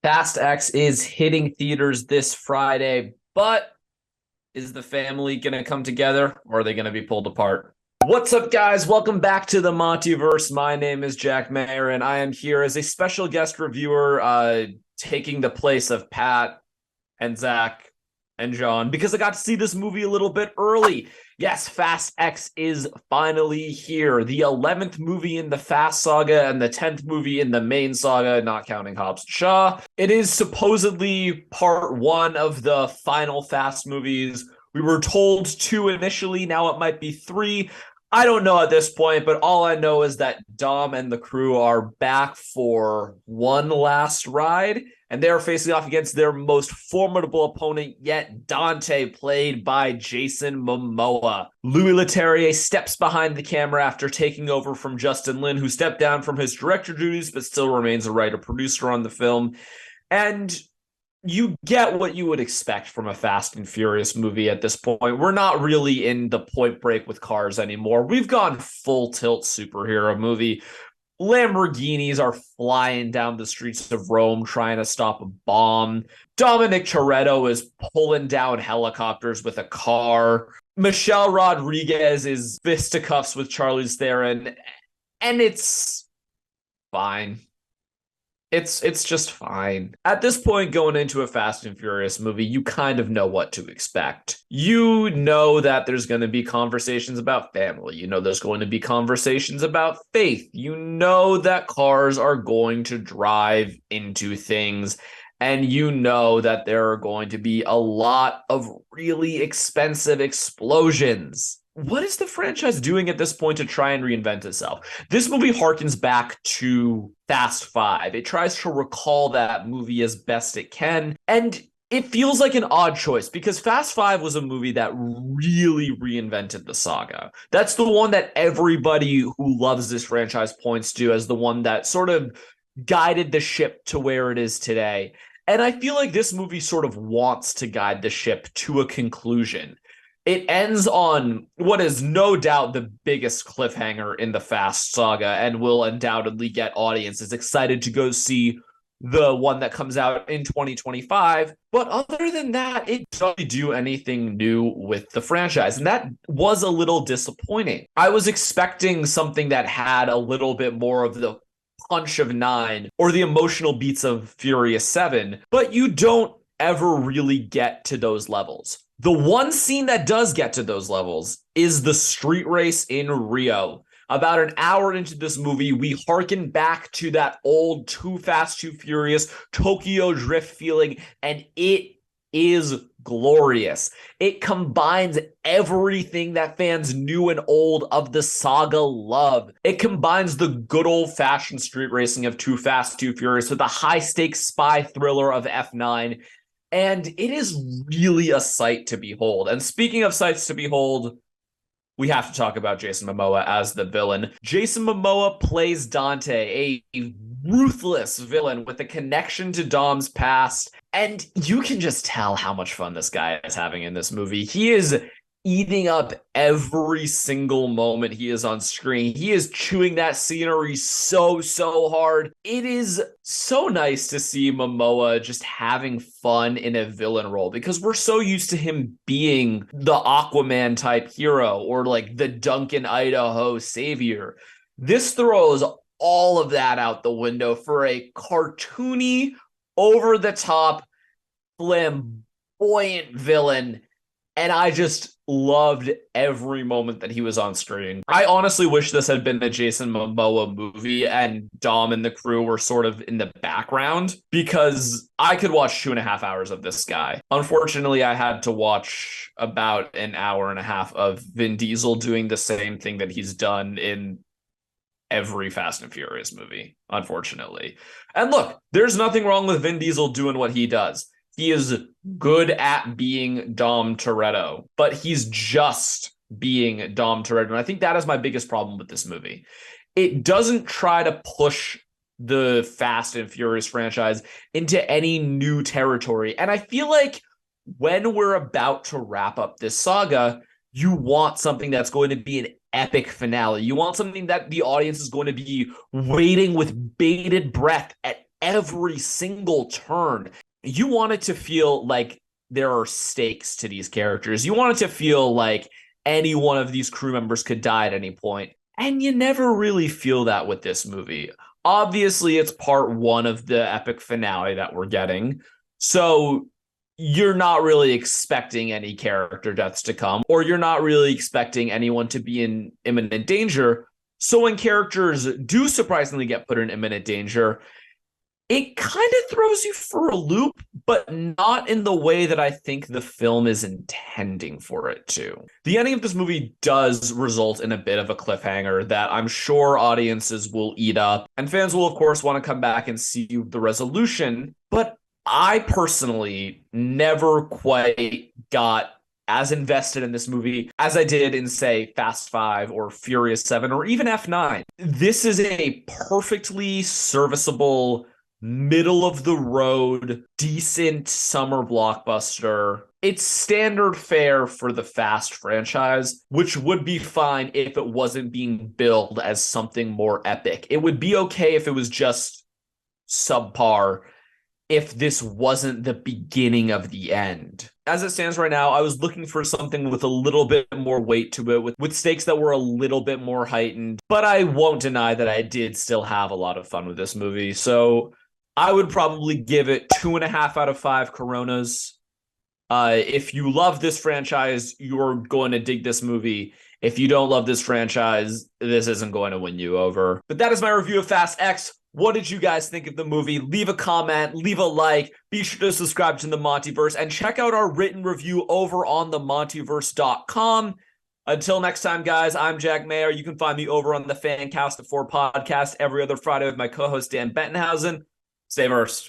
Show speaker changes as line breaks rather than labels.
Fast X is hitting theaters this Friday, but is the family going to come together or are they going to be pulled apart? What's up, guys? Welcome back to the MontyVerse. My name is Jack Mayer, and I am here as a special guest reviewer, taking the place of Pat and Zach and John because I got to see this movie a little bit early. Yes, Fast X is finally here. The 11th movie in the Fast saga and the 10th movie in the main saga, not counting Hobbs and Shaw. It is supposedly part one of the final Fast movies. We were told two initially, now it might be three. I don't know at this point, but all I know is that Dom and the crew are back for one last ride, and they're facing off against their most formidable opponent yet, Dante, played by Jason Momoa. Louis Leterrier steps behind the camera after taking over from Justin Lin, who stepped down from his director duties but still remains a writer-producer on the film. And you get what you would expect from a Fast and Furious movie at this point. We're not really in the Point Break with cars anymore. We've gone full tilt superhero movie. Lamborghinis are flying down the streets of Rome trying to stop a bomb. Dominic Toretto is pulling down helicopters with a car. Michelle Rodriguez is fisticuffs with Charlize Theron, and it's fine. It's just fine. At this point, going into a Fast and Furious movie, you kind of know what to expect. You know that there's going to be conversations about family. You know there's going to be conversations about faith. You know that cars are going to drive into things. And you know that there are going to be a lot of really expensive explosions. What is the franchise doing at this point to try and reinvent itself? This movie harkens back to Fast Five. It tries to recall that movie as best it can. And it feels like an odd choice because Fast Five was a movie that really reinvented the saga. That's the one that everybody who loves this franchise points to as the one that sort of guided the ship to where it is today. And I feel like this movie sort of wants to guide the ship to a conclusion. It ends on what is no doubt the biggest cliffhanger in the Fast saga and will undoubtedly get audiences excited to go see the one that comes out in 2025. But other than that, it doesn't do anything new with the franchise. And that was a little disappointing. I was expecting something that had a little bit more of the punch of 9 or the emotional beats of Furious 7, but you don't ever really get to those levels. The one scene that does get to those levels is the street race in Rio. About an hour into this movie, we harken back to that old Too Fast, Too Furious Tokyo Drift feeling, and it is glorious. It combines everything that fans new and old of the saga love. It combines the good old-fashioned street racing of Too Fast, Too Furious with the high-stakes spy thriller of F9. And it is really a sight to behold. And speaking of sights to behold, we have to talk about Jason Momoa as the villain. Jason Momoa plays Dante, a ruthless villain with a connection to Dom's past. And you can just tell how much fun this guy is having in this movie. He is eating up every single moment he is on screen. He is chewing that scenery so hard. It is so nice to see Momoa just having fun in a villain role because we're so used to him being the Aquaman type hero or like the Duncan, Idaho savior. This throws all of that out the window for a cartoony, over the top, flamboyant villain. And I just loved every moment that he was on screen. I honestly wish this had been a Jason Momoa movie and Dom and the crew were sort of in the background because I could watch 2.5 hours of this guy. Unfortunately, I had to watch about an hour and a half of Vin Diesel doing the same thing that he's done in every Fast and Furious movie, unfortunately. And look, there's nothing wrong with Vin Diesel doing what he does. He is good at being Dom Toretto, but he's just being Dom Toretto. And I think that is my biggest problem with this movie. It doesn't try to push the Fast and Furious franchise into any new territory. And I feel like when we're about to wrap up this saga, you want something that's going to be an epic finale. You want something that the audience is going to be waiting with bated breath at every single turn. You want it to feel like there are stakes to these characters. You want it to feel like any one of these crew members could die at any point. And you never really feel that with this movie. Obviously, it's part one of the epic finale that we're getting. So you're not really expecting any character deaths to come, or you're not really expecting anyone to be in imminent danger. So when characters do surprisingly get put in imminent danger, it kind of throws you for a loop, but not in the way that I think the film is intending for it to. The ending of this movie does result in a bit of a cliffhanger that I'm sure audiences will eat up, and fans will, of course, want to come back and see the resolution. But I personally never quite got as invested in this movie as I did in, say, Fast 5 or Furious 7 or even F9. This is a perfectly serviceable, middle of the road, decent summer blockbuster. It's standard fare for the Fast franchise, which would be fine if it wasn't being billed as something more epic. It would be okay if it was just subpar, if this wasn't the beginning of the end. As it stands right now, I was looking for something with a little bit more weight to it, with stakes that were a little bit more heightened, but I won't deny that I did still have a lot of fun with this movie. So I would probably give it 2.5 out of 5 Coronas. If you love this franchise, you're going to dig this movie. If you don't love this franchise, this isn't going to win you over. But that is my review of Fast X. What did you guys think of the movie? Leave a comment, leave a like, be sure to subscribe to the MontyVerse, and check out our written review over on the MontyVerse.com. Until next time, guys, I'm Jack Mayer. You can find me over on the Fancast of 4 podcast every other Friday with my co-host Dan Bentonhausen. Stay versed.